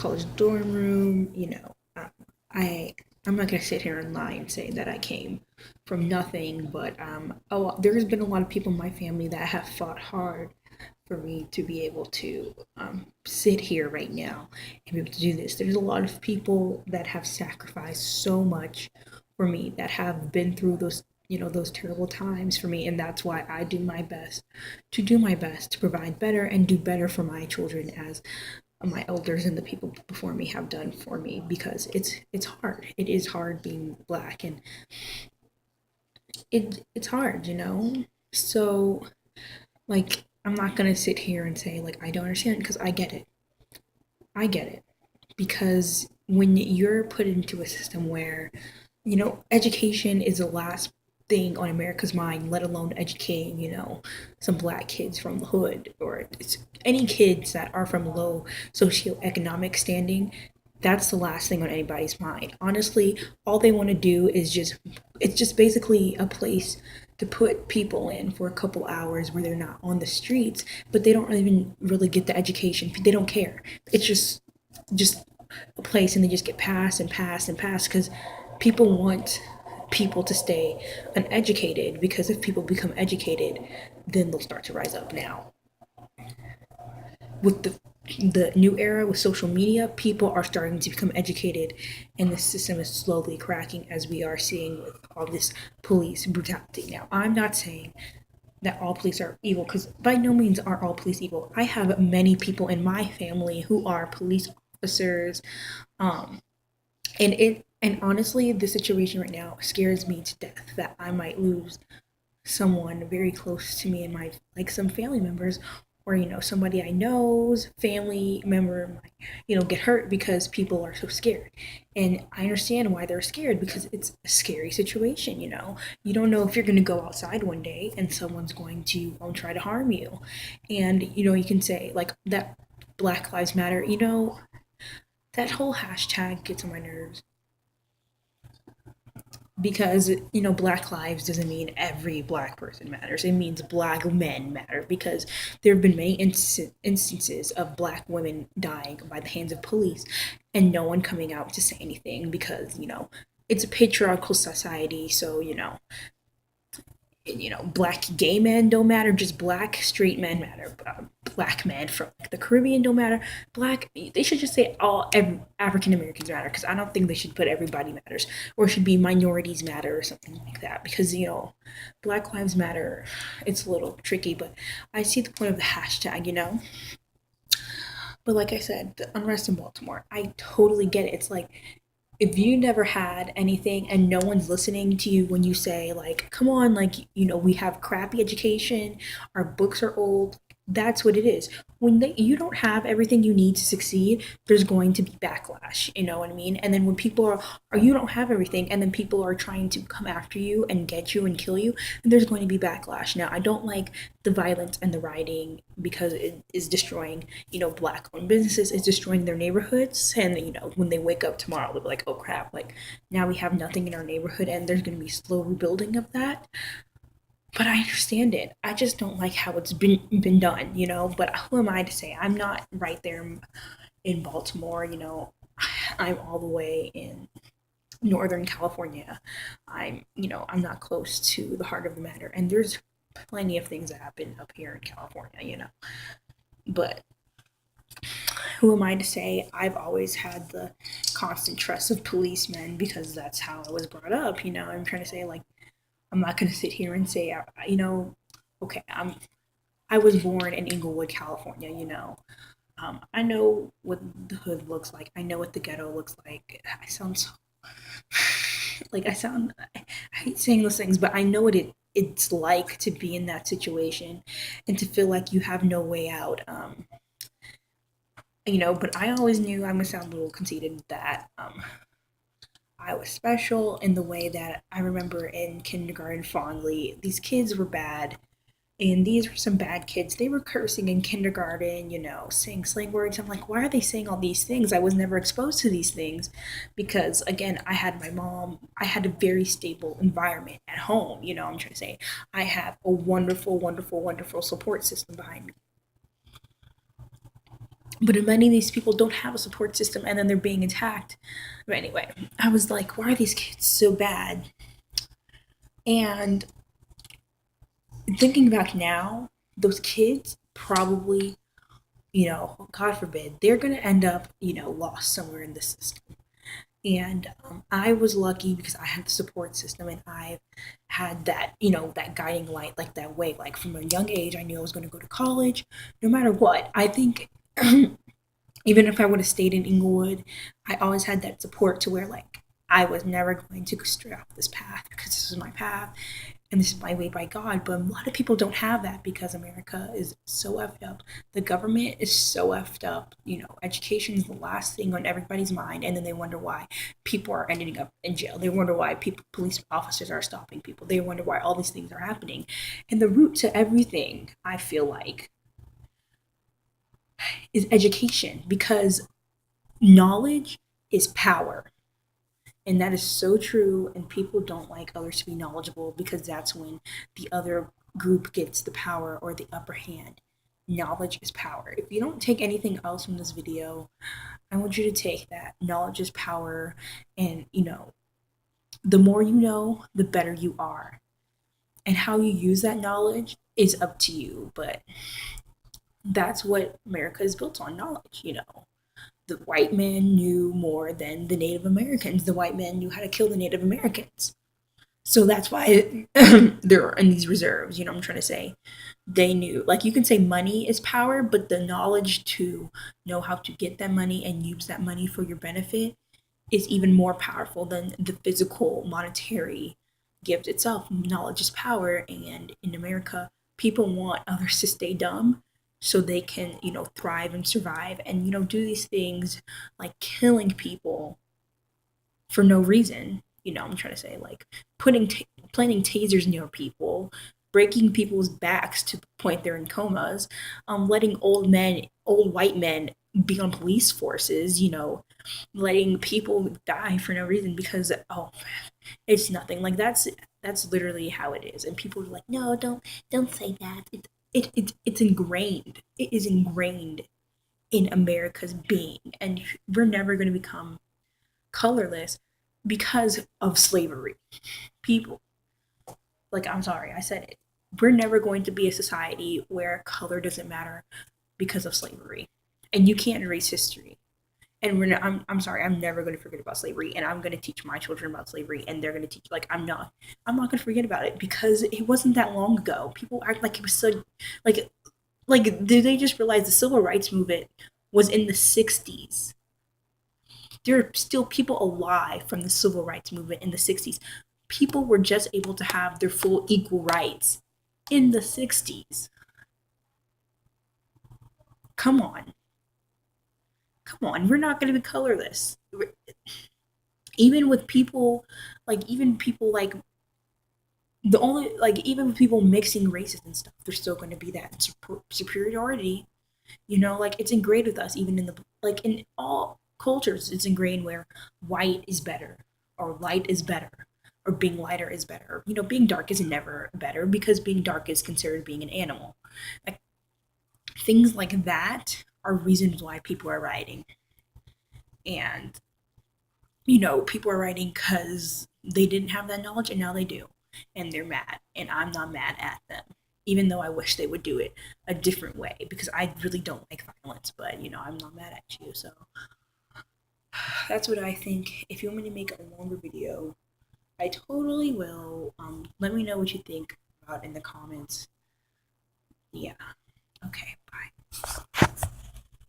college dorm room. I I'm not gonna sit here and lie and say that I came from nothing, but there's been a lot of people in my family that have fought hard for me to be able to sit here right now and be able to do this. There's a lot of people that have sacrificed so much for me, that have been through those terrible times for me, and that's why I do my best to provide better and do better for my children, as my elders and the people before me have done for me, because it's hard. It is hard being black, and it's hard. So, like, I'm not gonna sit here and say like I don't understand, because I get it. I get it. Because when you're put into a system where, education is the last thing on America's mind, let alone educating, some black kids from the hood, or it's any kids that are from low socioeconomic standing, that's the last thing on anybody's mind. Honestly, all they want to do is it's just basically a place to put people in for a couple hours where they're not on the streets, but they don't even really get the education. They don't care. It's just a place, and they just get passed and passed and passed, because people want people to stay uneducated, because if people become educated, then they'll start to rise up. Now, with the new era with social media, people are starting to become educated, and the system is slowly cracking, as we are seeing with all this police brutality. Now, I'm not saying that all police are evil, because by no means are all police evil. I have many people in my family who are police officers, um, and honestly, the situation right now scares me to death, that I might lose someone very close to me, and my, like, some family members, or somebody I know's family member might, get hurt, because people are so scared. And I understand why they're scared, because it's a scary situation. You don't know if you're going to go outside one day and someone's going to try to harm you. And you can say like that, Black Lives Matter, that whole hashtag gets on my nerves, because black lives doesn't mean every black person matters. It means black men matter, because there have been many instances of black women dying by the hands of police, and no one coming out to say anything, because it's a patriarchal society. So black gay men don't matter, just black straight men matter. Black men from like, the Caribbean don't matter. They should just say all African Americans matter, because I don't think they should put everybody matters, or it should be minorities matter or something like that, because Black Lives Matter. It's a little tricky, but I see the point of the hashtag. But like I said, the unrest in Baltimore, I totally get it. It's like, if you never had anything and no one's listening to you when you say like, come on, like, we have crappy education, our books are old, that's what it is. When you don't have everything you need to succeed, there's going to be backlash, you know what I mean? And then when people or you don't have everything, and then people are trying to come after you and get you and kill you, there's going to be backlash. Now, I don't like the violence and the rioting, because it is destroying, black owned businesses, it's destroying their neighborhoods. And when they wake up tomorrow, they'll be like, oh crap, like now we have nothing in our neighborhood, and there's going to be slow rebuilding of that. But I understand it. I just don't like how it's been done. But who am I to say? I'm not right there in Baltimore. I'm all the way in Northern California. I'm not close to the heart of the matter, and there's plenty of things that happen up here in California. But who am I to say? I've always had the constant trust of policemen, because that's how I was brought up. I'm trying to say, like, I'm not going to sit here and say, okay, I was born in Inglewood, California. I know what the hood looks like. I know what the ghetto looks like. I sound so like I hate saying those things, but I know what it's like to be in that situation, and to feel like you have no way out. But I always knew, I'm gonna sound a little conceited, that I was special in the way that I remember in kindergarten fondly. These kids were bad, and these were some bad kids. They were cursing in kindergarten, saying slang words. I'm like, why are they saying all these things? I was never exposed to these things, because, again, I had my mom, I had a very stable environment at home. I'm trying to say, I have a wonderful, wonderful, wonderful support system behind me. But many of these people don't have a support system, and then they're being attacked. But anyway, I was like, why are these kids so bad? And thinking back now, those kids probably, God forbid, they're going to end up, lost somewhere in the system. And I was lucky because I had the support system, and I had that, that guiding light, like that way. Like from a young age, I knew I was going to go to college no matter what. I think even if I would have stayed in Inglewood, I always had that support to where like I was never going to go stray off this path because this is my path and this is my way by God. But a lot of people don't have that because America is so effed up. The government is so effed up. Education is the last thing on everybody's mind, and then they wonder why people are ending up in jail. They wonder why police officers are stopping people. They wonder why all these things are happening. And the root to everything, I feel like, is education because knowledge is power. And that is so true. And people don't like others to be knowledgeable because that's when the other group gets the power or the upper hand. Knowledge is power. If you don't take anything else from this video, I want you to take that. Knowledge is power. And, the more you know, the better you are. And how you use that knowledge is up to you. But that's what America is built on, knowledge. The white man knew more than the Native Americans. The white man knew how to kill the Native Americans. So that's why they're in these reserves, I'm trying to say. They knew. Like, you can say money is power, but the knowledge to know how to get that money and use that money for your benefit is even more powerful than the physical monetary gift itself. Knowledge is power, and in America, people want others to stay dumb so they can, thrive and survive and, do these things like killing people for no reason. I'm trying to say, like, planting tasers near people, breaking people's backs to the point they're in comas, letting old white men be on police forces, letting people die for no reason because it's nothing. Like that's literally how it is. And people are like, no, don't say that. It's ingrained. It is ingrained in America's being, and we're never going to become colorless because of slavery. People, like, I'm sorry, I said it. We're never going to be a society where color doesn't matter because of slavery, and you can't erase history. And I'm sorry, I'm never going to forget about slavery, and I'm going to teach my children about slavery, and they're going to teach, like, I'm not going to forget about it because it wasn't that long ago. People act like it was so, like, did they just realize the civil rights movement was in the 60s? There are still people alive from the civil rights movement in the 60s. People were just able to have their full equal rights in the 60s. Come on. Come on. We're not going to be colorless. Even with people, like the only, like, even with people mixing races and stuff, there's still going to be that superiority. Like, it's ingrained with us, even in all cultures. It's ingrained where white is better, or light is better, or being lighter is better. Being dark is never better because being dark is considered being an animal. Like, things like that are reasons why people are rioting. And, people are writing because they didn't have that knowledge and now they do. And they're mad. And I'm not mad at them. Even though I wish they would do it a different way because I really don't like violence. But, I'm not mad at you. So that's what I think. If you want me to make a longer video, I totally will. Let me know what you think about in the comments. Yeah.